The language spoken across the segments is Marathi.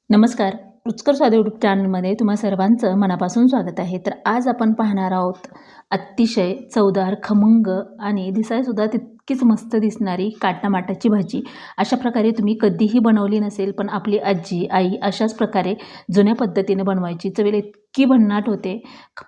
नमस्कार. रुचकर स्वाद यूट्यूब चॅनलमध्ये तुम्हा सर्वांचं मनापासून स्वागत आहे. तर आज आपण पाहणार आहोत अतिशय चवदार, खमंग आणि दिसायसुद्धा तितकीच मस्त दिसणारी काटामाटाची भाजी. अशा प्रकारे तुम्ही कधीही बनवली नसेल, पण आपली आजी, आई अशाच प्रकारे जुन्या पद्धतीने बनवायची. चवीला इतकी भन्नाट होते,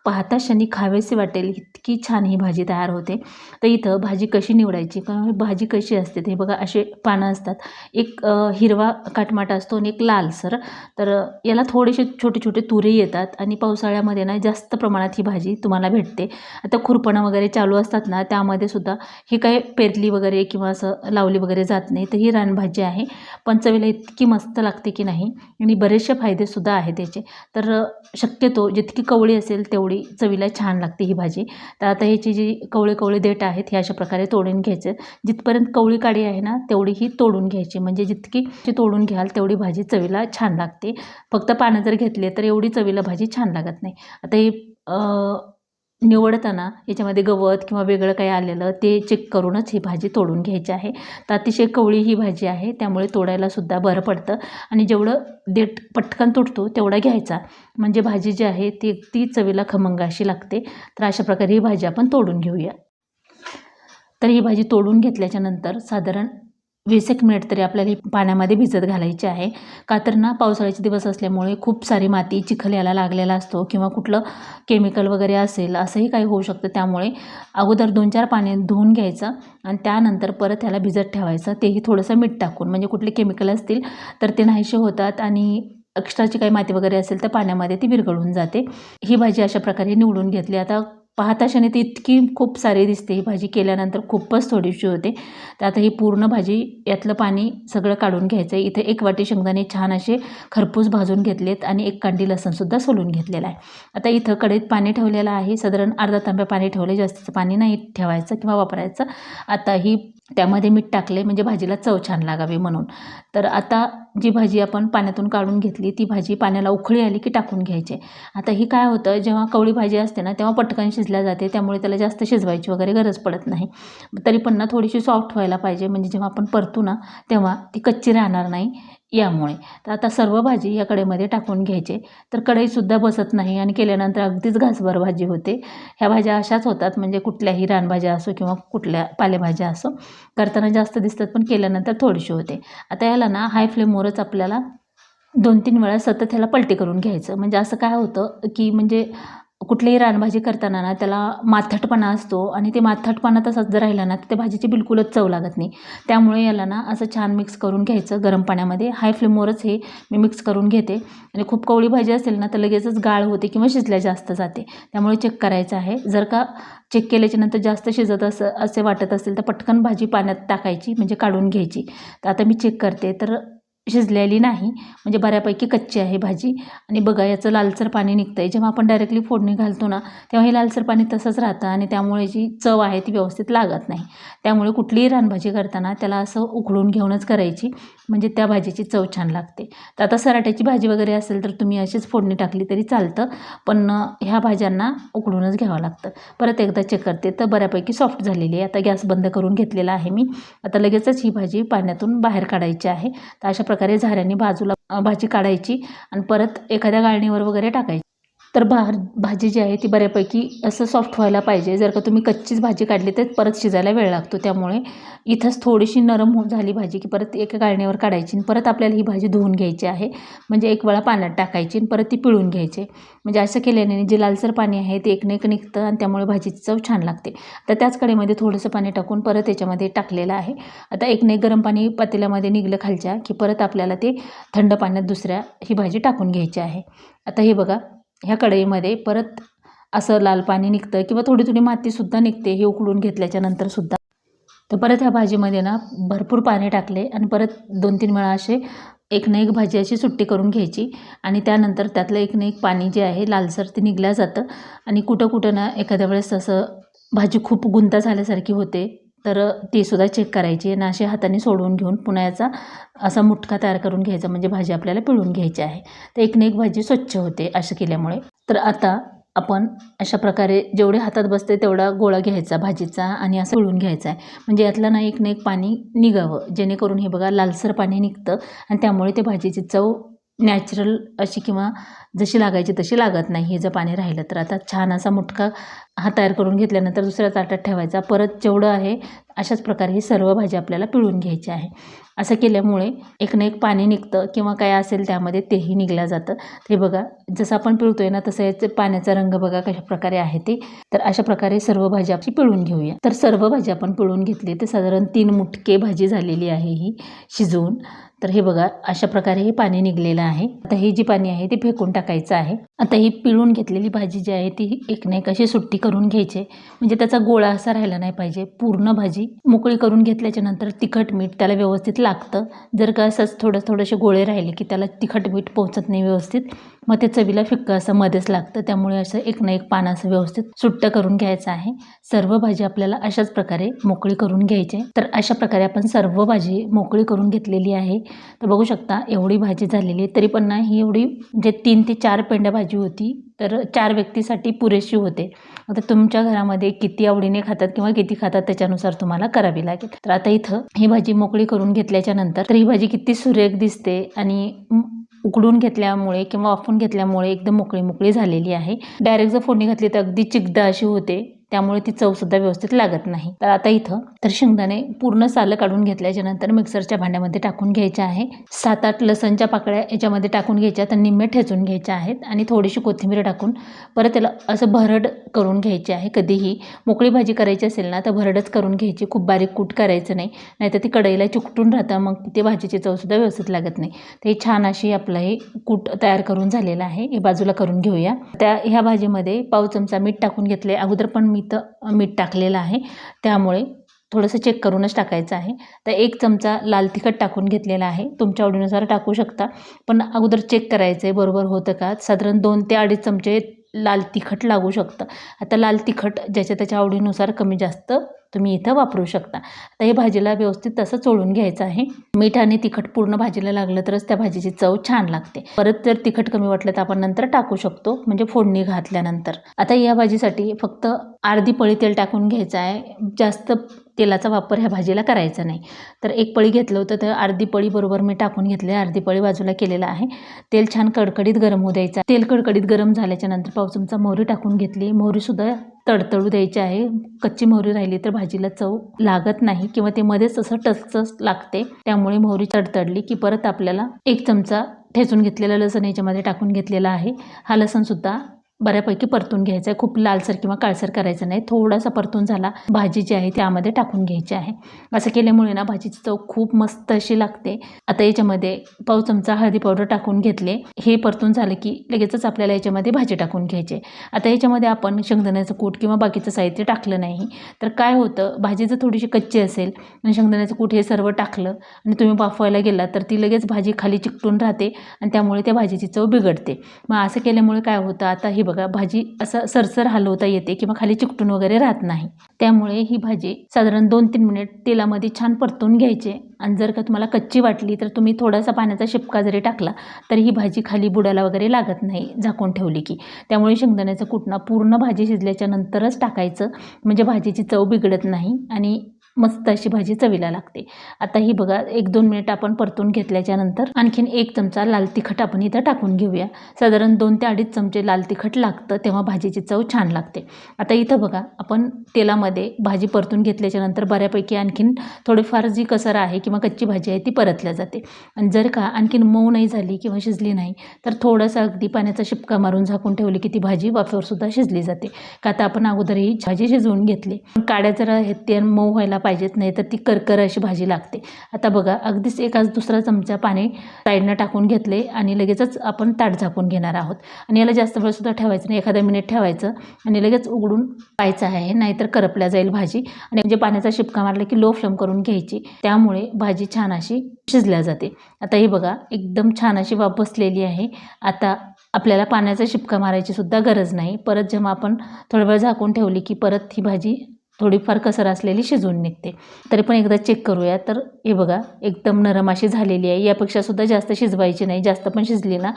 पाहता क्षणी खावेसे वाटेल इतकी छान ही भाजी तयार होते. तर इथं भाजी कशी निवडायची किंवा भाजी कशी असते ते बघा. असे पानं असतात. एक हिरवा काटमाटा असतो आणि एक लालसर. तर याला थोडेसे छोटे छोटे तुरे येतात आणि पावसाळ्यामध्ये ना जास्त प्रमाणात ही भाजी तुम्हाला भेटते. आता खुरपणं वगैरे चालू असतात ना, त्यामध्ये सुद्धा ही काही पेरली वगैरे किंवा असं लावली वगैरे जात नाही. तर ही रानभाजी आहे, पण चवीला इतकी मस्त लागते की नाही, आणि बरेचसे फायदेसुद्धा आहेत त्याचे. तर शक्यतो जितकी कवळी असेल तेवढी चवीला छान लागते ही भाजी. तर आता ह्याची जी कवळे कवळे देठ आहेत हे अशा प्रकारे तोडून घ्यायचे. जिथपर्यंत कवळी काडी आहे ना तेवढी ही तोडून घ्यायची, म्हणजे जितकी तोडून घ्याल तेवढी भाजी चवीला छान लागते. फक्त पानं जर घेतले तर एवढी चवीला भाजी छान लागत नाही. आता ही निवडताना याच्यामध्ये गवत किंवा वेगळं काही आलेलं ते चेक करूनच ही भाजी तोडून घ्यायची आहे. तर अतिशय कवळी ही भाजी आहे, त्यामुळे तोडायलासुद्धा बरं पडतं. आणि जेवढं देठ पटकन तुटतो तेवढा घ्यायचा, म्हणजे भाजी जी आहे ती चवीला खमंग अशी लागते. तर अशा प्रकारे ही भाजी आपण तोडून घेऊया. तर ही भाजी तोडून घेतल्याच्या नंतर साधारण 20 एक मिनिट तरी आपल्याला ही पाण्यामध्ये भिजत घालायची आहे. का तर ना पावसाळ्याचे दिवस असल्यामुळे खूप सारी माती, चिखल याला लागलेला असतो किंवा कुठलं केमिकल वगैरे असेल असंही काही होऊ शकतं. त्यामुळे अगोदर 2-4 पाणी धुवून घ्यायचं आणि त्यानंतर परत त्याला भिजत ठेवायचं, तेही थोडंसं मीठ टाकून. म्हणजे कुठले केमिकल असतील तर ते नाहीसे होतात आणि एक्स्ट्राची काही माती वगैरे असेल तर पाण्यामध्ये ती विरघळून जाते. ही भाजी अशा प्रकारे निवडून घेतली. आता पाहता क्षणी ती इतकी खूप सारी दिसते. ही भाजी केल्यानंतर खूपच थोडीशी होते. तर आता ही पूर्ण भाजी यातलं पाणी सगळं काढून घ्यायचं आहे. इथे 1 वाटी शेंगदाणे छान असे खरपूस भाजून घेतलेत आणि 1 कांडी लसूणसुद्धा सोलून घेतलेला आहे. आता इथं कढईत पाणी ठेवलेलं आहे. साधारण अर्धा तांब्या पाणी ठेवले, जास्तीचं पाणी नाही ठेवायचं किंवा वापरायचं. आता ही त्यामध्ये मीठ टाकले म्हणजे भाजीला चव छान लागावी म्हणून. तर आता जी भाजी आपण पाण्यातून काढून घेतली ती भाजी पाण्याला उकळी आली की टाकून घ्यायची. आता ही काय होतं, जेव्हा कवळी भाजी असते ना तेव्हा पटकन शिजल्या जाते, त्यामुळे त्याला जास्त शिजवायची वगैरे गरज पडत नाही. तरी पण ना थोडीशी सॉफ्ट व्हायला पाहिजे, म्हणजे जेव्हा आपण परतू ना तेव्हा ती कच्ची राहणार नाही यामुळे. तर आता सर्व भाजी या कढईमध्ये टाकून घ्यायचे. तर कढईसुद्धा बसत नाही आणि केल्यानंतर अगदीच घासभर भाजी होते. ह्या भाज्या अशाच होतात, म्हणजे कुठल्याही रानभाज्या असो किंवा कुठल्या पालेभाज्या असो, करताना जास्त दिसतात पण केल्यानंतर थोडीशी होते. आता याला ना हाय फ्लेमवरच आपल्याला 2-3 वेळा सतत ह्याला पलटी करून घ्यायचं. म्हणजे असं काय होतं की म्हणजे कुठलीही रानभाजी करताना ना त्याला माथटपणा असतो आणि ते माथटपणा तसाच जर राहिला ना तर त्या भाजीची बिलकुलच चव लागत नाही. त्यामुळे याला ना असं छान मिक्स करून घ्यायचं गरम पाण्यामध्ये. हाय फ्लेमवरच हे मी मिक्स करून घेते. आणि खूप कवळी भाजी असेल ना तर लगेचच गाळ होते किंवा शिजल्या जास्त जाते, त्यामुळे चेक करायचं आहे. जर का चेक केल्याच्या नंतर जास्त शिजत असे वाटत असेल तर पटकन भाजी पाण्यात टाकायची, म्हणजे काढून घ्यायची. तर आता मी चेक करते तर शिजलेली नाही, म्हणजे बऱ्यापैकी कच्ची आहे भाजी. आणि बघा याचं लालसर पाणी निघतं आहे. जेव्हा आपण डायरेक्टली फोडणी घालतो ना तेव्हा हे लालसर पाणी तसंच राहतं आणि त्यामुळे जी चव आहे ती व्यवस्थित लागत नाही. त्यामुळे कुठलीही रानभाजी करताना त्याला असं उकळून घेऊनच करायची, म्हणजे त्या भाजीची चव छान लागते. तर आता सराट्याची भाजी वगैरे असेल तर तुम्ही अशीच फोडणी टाकली तरी चालतं, पण ह्या भाज्यांना उकळूनच घ्यावं लागतं. परत एकदा चेक करते तर बऱ्यापैकी सॉफ्ट झालेली आहे. आता गॅस बंद करून घेतलेला आहे मी. आता लगेचच ही भाजी पाण्यातून बाहेर काढायची आहे. तर अशा प्रकारे झाऱ्याने बाजूला भाजी काढायची आणि परत एखाद्या गाळणीवर वगैरे टाकायची. तर भाजी जी आहे ती बऱ्यापैकी असं सॉफ्ट व्हायला पाहिजे. जर का तुम्ही कच्चीच भाजी काढली तर परत शिजायला वेळ लागतो. त्यामुळे इथंच थोडीशी नरम झाली भाजी की परत एका गाळणीवर काढायची आणि परत आपल्याला ही भाजी धुवून घ्यायची आहे. म्हणजे 1 वेळा पाण्यात टाकायची आणि परत ती पिळून घ्यायची. म्हणजे असं केल्याने जे लालसर पाणी आहे ते एकनं एक निघतं आणि त्यामुळे भाजीची चव छान लागते. तर त्याच कढईमध्ये थोडंसं पाणी टाकून परत याच्यामध्ये टाकलेलं आहे. आता एकनं एक गरम पाणी पातेल्यामध्ये निघलं खालच्या की परत आपल्याला ते थंड पाण्यात दुसऱ्या ही भाजी टाकून घ्यायची आहे. आता हे बघा, ह्या कढईमध्ये परत असं लाल पाणी निघतं किंवा थोडी थोडी मातीसुद्धा निघते हे उकळून घेतल्याच्या नंतरसुद्धा. तर परत ह्या भाजीमध्ये ना भरपूर पाणी टाकले आणि परत 2-3 वेळा असे एक ना एक भाजी अशी सुट्टी करून घ्यायची आणि त्यानंतर त्यातलं एक ना एक पाणी जे आहे लालसर ते निघलं जातं. आणि कुठं कुठं ना एखाद्या वेळेस असं भाजी खूप गुंता झाल्यासारखी होते, तर ती सुद्धा चेक करायची आणि अशा हाताने सोडवून घेऊन पुन्हा याचा असा मुटका तयार करून घ्यायचा, म्हणजे भाजी आपल्याला पिळून घ्यायची आहे. तर एक ना एक भाजी स्वच्छ होते असं केल्यामुळे. तर आता आपण अशा प्रकारे जेवढे हातात बसते तेवढा गोळा घ्यायचा भाजीचा आणि असं पिळून घ्यायचा आहे, म्हणजे यातलं ना एक पाणी निघावं, जेणेकरून हे बघा लालसर पाणी निघतं आणि त्यामुळे ते भाजीची चव नॅचरल अशी किंवा जशी लागायची तशी लागत नाही हे जर पाणी राहिलं तर. आता छान असा मुटका हा तयार करून घेतल्यानंतर दुसऱ्या ताटात ठेवायचा. परत जेवढं आहे अशाच प्रकारे ही सर्व भाजी आपल्याला पिळून घ्यायची आहे. असं केल्यामुळे एक ना एक पाणी निघतं किंवा काय असेल त्यामध्ये तेही निघलं जातं. ते बघा जसं आपण पिळतोय ना तसं याचं पाण्याचा रंग बघा कशा प्रकारे आहे ते. तर अशा प्रकारे सर्व भाजी आपली पिळून घेऊया. तर सर्व भाजी आपण पिळून घेतली तर साधारण 3 मुटके भाजी झालेली आहे ही शिजवून. तर हे बघा अशा प्रकारे हे पाणी निघलेलं आहे. आता हे जी पाणी आहे ते फेकून टाकायचं आहे. आता ही पिळून घेतलेली भाजी जी आहे ती एक ना एक अशी सुट्टी करून घ्यायची, म्हणजे त्याचा गोळा असा राहिला नाही पाहिजे. पूर्ण भाजी मोकळी करून घेतल्याच्या नंतर तिखट मीठ त्याला व्यवस्थित लागतं. जर का असंच थोडेसे गोळे राहिले की त्याला तिखट मीठ पोहोचत नाही व्यवस्थित, मग ते चवीला फिक्कं असं मध्येच लागतं. त्यामुळे असं एक ना एक पान असं व्यवस्थित सुट्टं करून घ्यायचं आहे. सर्व भाजी आपल्याला अशाच प्रकारे मोकळी करून घ्यायची. तर अशा प्रकारे आपण सर्व भाजी मोकळी करून घेतलेली आहे. तर बघू शकता एवढी भाजी झालेली आहे. तरी पण ना ही एवढी म्हणजे 3 ते 4 पेंड्या भाजी होती, तर 4 व्यक्तीसाठी पुरेशी होते. आता तुमच्या घरामध्ये किती आवडीने खातात किंवा किती खातात त्याच्यानुसार तुम्हाला करावी लागेल. तर आता इथं ही भाजी मोकळी करून घेतल्याच्या नंतर तर ही भाजी किती सुरेख दिसते आणि उकडून घेतल्यामुळे किंवा वाफवून घेतल्यामुळे एकदम मोकळी झालेली आहे. डायरेक्ट जर फोडणी घातली तर अगदी चिकदा अशी होते, त्यामुळे ती चवसुद्धा व्यवस्थित लागत नाही. तर आता इथं तर शेंगदाणे पूर्ण सालं काढून घेतल्याच्या नंतर मिक्सरच्या भांड्यामध्ये टाकून घ्यायच्या आहे. 7-8 लसणच्या पाकळ्या याच्यामध्ये टाकून घ्यायच्या, तर निम्मे ठेचून घ्यायच्या आहेत आणि थोडीशी कोथिंबीर टाकून परत त्याला असं भरड करून घ्यायची आहे. कधीही मोकळी भाजी करायची असेल ना तर भरडच करून घ्यायची, खूप बारीक कूट करायचं नाही, नाहीतर ती कढईला चिकटून राहतं, मग ते भाजीची चवसुद्धा व्यवस्थित लागत नाही. तर ही छान अशी आपलं हे कूट तयार करून झालेलं आहे, हे बाजूला करून घेऊया. ह्या भाजीमध्ये पाव चमचा मीठ टाकून घेतले. अगोदर पण मीठ टाकलेलं आहे, त्यामुळे थोडंसं चेक करूनच टाकायचं आहे. तर 1 चमचा लाल तिखट टाकून घेतलेला आहे, तुमच्या आवडीनुसार टाकू शकता, पण अगोदर चेक करायचं आहे बरोबर होतं का. साधारण 2 ते 2.5 चमचे लाल तिखट लागू शकतं. आता लाल तिखट ज्याच्या त्याच्या आवडीनुसार कमी जास्त तुम्ही इथं वापरू शकता. आता हे भाजीला व्यवस्थित तसं चोळून घ्यायचं आहे. मीठ आणि तिखट पूर्ण भाजीला लागलं तरच त्या भाजीची चव छान लागते. परत जर तिखट कमी वाटलं तर आपण नंतर टाकू शकतो, म्हणजे फोडणी घातल्यानंतर. आता या भाजीसाठी फक्त अर्धी पळी तेल टाकून घ्यायचं आहे, जास्त तेलाचा वापर ह्या भाजीला करायचा नाही. तर 1 पळी घेतलं होतं, तर अर्धी पळी बरोबर मी टाकून घेतले, अर्धी पळी बाजूला केलेलं आहे. तेल छान कडकडीत गरम होऊ द्यायचं. तेल कडकडीत गरम झाल्याच्या नंतर पाव चमचा मोहरी टाकून घेतली. मोहरीसुद्धा तडतडू द्यायची आहे. कच्ची मोहरी राहिली तर भाजीला चव लागत नाही किंवा ते मध्येच असं टचटच लागते, त्यामुळे मोहरी तडतडली की परत आपल्याला 1 चमचा ठेचून घेतलेला लसूण याच्यामध्ये टाकून घेतलेला आहे. हा लसूणसुद्धा बऱ्यापैकी परतून घ्यायचा आहे, खूप लालसर किंवा काळसर करायचं नाही. थोडासा परतून झाला भाजी जी आहे त्यामध्ये टाकून घ्यायची आहे. असं केल्यामुळे ना भाजीची चव खूप मस्त अशी लागते. आता याच्यामध्ये पाव चमचा हळदी पावडर टाकून घेतले. हे परतून झालं की लगेचच आपल्याला याच्यामध्ये भाजी टाकून घ्यायची. आता याच्यामध्ये आपण शेंगदाण्याचं कूट किंवा बाकीचं साहित्य टाकलं नाही तर काय होतं, भाजी जर थोडीशी कच्ची असेल आणि शेंगदाण्याचं कूट हे सर्व टाकलं आणि तुम्ही वाफवायला गेला तर ती लगेच भाजी खाली चिकटून राहते आणि त्यामुळे त्या भाजीची चव बिघडते. मग असं केल्यामुळे काय होतं, आता ही बघा भाजी असं सरसर हलवता येते किंवा खाली चिकटून वगैरे राहत नाही. त्यामुळे ही भाजी साधारण 2-3 मिनिट तेलामध्ये छान परतून घ्यायचे. आणि जर का तुम्हाला कच्ची वाटली तर तुम्ही थोडासा पाण्याचा शिपका जरी टाकला तरी ही भाजी खाली बुडाला वगैरे लागत नाही झाकून ठेवली की. त्यामुळे शेंगदाण्याचं कूट पूर्ण भाजी शिजल्याच्या नंतरच टाकायचं, म्हणजे भाजीची चव बिघडत नाही आणि मस्त अशी भाजी चवीला लागते. आता ही बघा 1-2 मिनिट आपण परतून घेतल्याच्या नंतर आणखीन 1 चमचा लाल तिखट आपण इथं टाकून घेऊया. साधारण 2 ते 2.5 चमचे लाल तिखट लागतं, तेव्हा भाजीची चव छान लागते. आता इथं बघा आपण तेलामध्ये भाजी परतून घेतल्याच्या नंतर बऱ्यापैकी आणखीन थोडीफार जी कसर आहे किंवा कच्ची भाजी आहे ती परतल्या जाते. आणि जर का आणखीन मऊ नाही झाली किंवा शिजली नाही तर थोडासा अगदी पाण्याचा शिपका मारून झाकून ठेवली की ती भाजी वाफेवर सुद्धा शिजली जाते. का आता आपण अगोदर ही भाजी शिजवून घेतली, पण काड्या जर आहेत ते मऊ व्हायला पाहिजेत, नाही तर ती करकर अशी भाजी लागते. आता बघा अगदीच 1-2 चमचा पाणी साईडनं टाकून घेतले आणि लगेचच आपण ताट झाकून घेणार आहोत. आणि याला जास्त वेळ सुद्धा ठेवायचं नाही, एखादा मिनिट ठेवायचं आणि लगेच उघडून पाहायचं आहे, नाहीतर करपल्या जाईल भाजी. आणि म्हणजे पाण्याचा शिपका मारला की लो फ्लेम करून घ्यायची, त्यामुळे भाजी छान अशी शिजल्या जाते. आता हे बघा एकदम छान अशी वाफ बसलेली आहे. आता आपल्याला पाण्याचा शिपका मारायची सुद्धा गरज नाही. परत जेव्हा आपण थोडा वेळ झाकून ठेवली की परत ही भाजी थोडीफार कसर असलेली शिजून निघते. तरी पण एकदा चेक करूया. तर हे बघा एकदम नरम अशी झालेली आहे. यापेक्षासुद्धा जास्त शिजवायची नाही. जास्त पण शिजली ना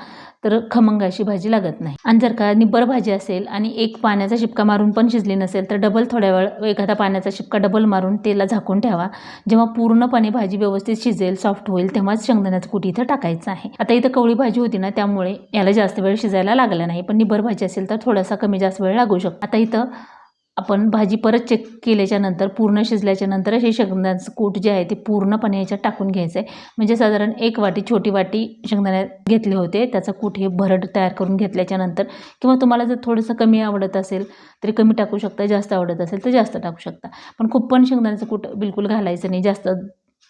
तर खमंग अशी भाजी लागत नाही. आणि जर का निब्बर भाजी असेल आणि एक पाण्याचा शिपका मारून पण शिजली नसेल तर डबल थोड्या वेळ एखादा पाण्याचा शिपका डबल मारून तेला झाकून ठेवा. जेव्हा पूर्णपणे भाजी व्यवस्थित शिजेल, सॉफ्ट होईल, तेव्हाच शेंगदाण्याचं कूट इथं टाकायचं आहे. आता इथं कवळी भाजी होती ना त्यामुळे याला जास्त वेळ शिजायला लागला नाही. पण निब्बर भाजी असेल तर थोडासा कमी जास्त वेळ लागू शकतो. आता इथं आपण भाजी परत चेक केल्याच्या नंतर पूर्ण शिजल्याच्या नंतर हे शेंगदाण्याचं कूट जे आहे ते पूर्णपणे याच्यात टाकून घ्यायचं आहे. म्हणजे साधारण एक वाटी, छोटी वाटी शेंगदाणे घेतले होते, त्याचं कूट हे भरड तयार करून घेतल्याच्या नंतर, किंवा तुम्हाला जर थोडंसं कमी आवडत असेल तरी कमी टाकू शकता, जास्त आवडत असेल तर जास्त टाकू शकता. पण खूप पण शेंगदाण्याचं कूट बिलकुल घालायचं नाही, जास्त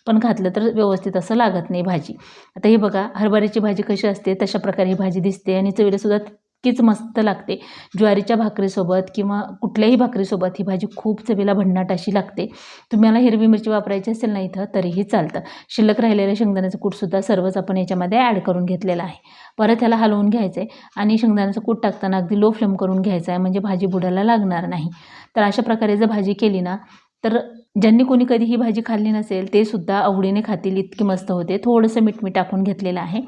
पण घातलं तर व्यवस्थित असं लागत नाही भाजी. आता हे बघा हरभऱ्याची भाजी कशी असते तशा प्रकारे ही भाजी दिसते आणि चवीलासुद्धा तितकीच मस्त लागते. ज्वारीच्या भाकरीसोबत किंवा कुठल्याही भाकरीसोबत ही भाजी खूप चवीला भन्नाट अशी लागते. तुम्हाला हिरवी मिरची वापरायची असेल ना इथं तरीही चालतं. शिल्लक राहिलेलं शेंगदाण्याचं कूटसुद्धा सर्वच आपण याच्यामध्ये ॲड करून घेतलेलं आहे. परत ह्याला हलवून घ्यायचं आहे आणि शेंगदाण्याचं कूट टाकताना अगदी लो फ्लेम करून घ्यायचं आहे, म्हणजे भाजी बुडायला लागणार नाही. तर अशा प्रकारे जर भाजी केली ना तर ज्यांनी कोणी कधी ही भाजी खाल्ली नसेल ते सुद्धा आवडीने खातील, इतकी मस्त होते. थोडंसं मीठ टाकून घेतलेलं आहे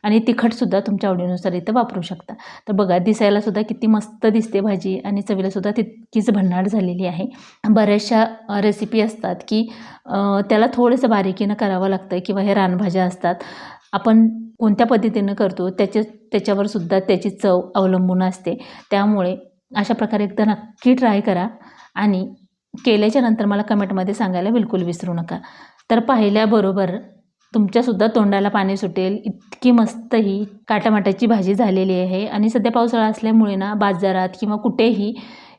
आणि तिखटसुद्धा तुमच्या आवडीनुसार इथं वापरू शकता. तर बघा दिसायलासुद्धा किती मस्त दिसते भाजी आणि चवीलासुद्धा तितकीच भन्नाट झालेली आहे. बऱ्याचशा रेसिपी असतात की त्याला थोडंसं बारीकीनं करावं लागतं, किंवा हे रानभाज्या असतात आपण कोणत्या पद्धतीनं करतो त्याच्यावर सुद्धा त्याची चव अवलंबून असते. त्यामुळे अशा प्रकारे एकदा नक्की ट्राय करा आणि केल्याच्या नंतर मला कमेंटमध्ये सांगायला बिलकुल विसरू नका. तर पाहिल्याबरोबर तुमच्यासुद्धा तोंडाला पाणी सुटेल इतकी मस्त ही काटामाटाची भाजी झालेली आहे. आणि सध्या पावसाळा असल्यामुळे ना बाजारात किंवा कुठेही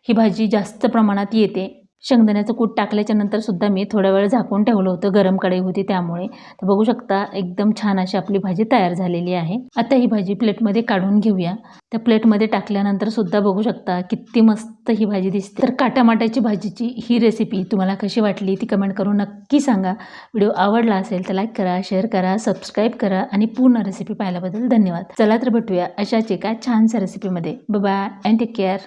ही भाजी जास्त प्रमाणात येते. शेंगदाण्याचं कूट टाकल्याच्या नंतर सुद्धा मी थोडा वेळ झाकून ठेवलं होतं, गरम कढई होती त्यामुळे. तर बघू शकता एकदम छान अशी आपली भाजी तयार झालेली आहे. आता ही भाजी प्लेटमध्ये काढून घेऊया. त्या प्लेटमध्ये टाकल्यानंतर सुद्धा बघू शकता किती मस्त ही भाजी दिसते. तर काटामाटाची भाजीची ही रेसिपी तुम्हाला कशी वाटली ती कमेंट करून नक्की सांगा. व्हिडिओ आवडला असेल तर लाईक करा, शेअर करा, सबस्क्राईब करा आणि पूर्ण रेसिपी पाहिल्याबद्दल धन्यवाद. चला तर भेटूया अशाच एका छानशा रेसिपीमध्ये. Bye bye and take care.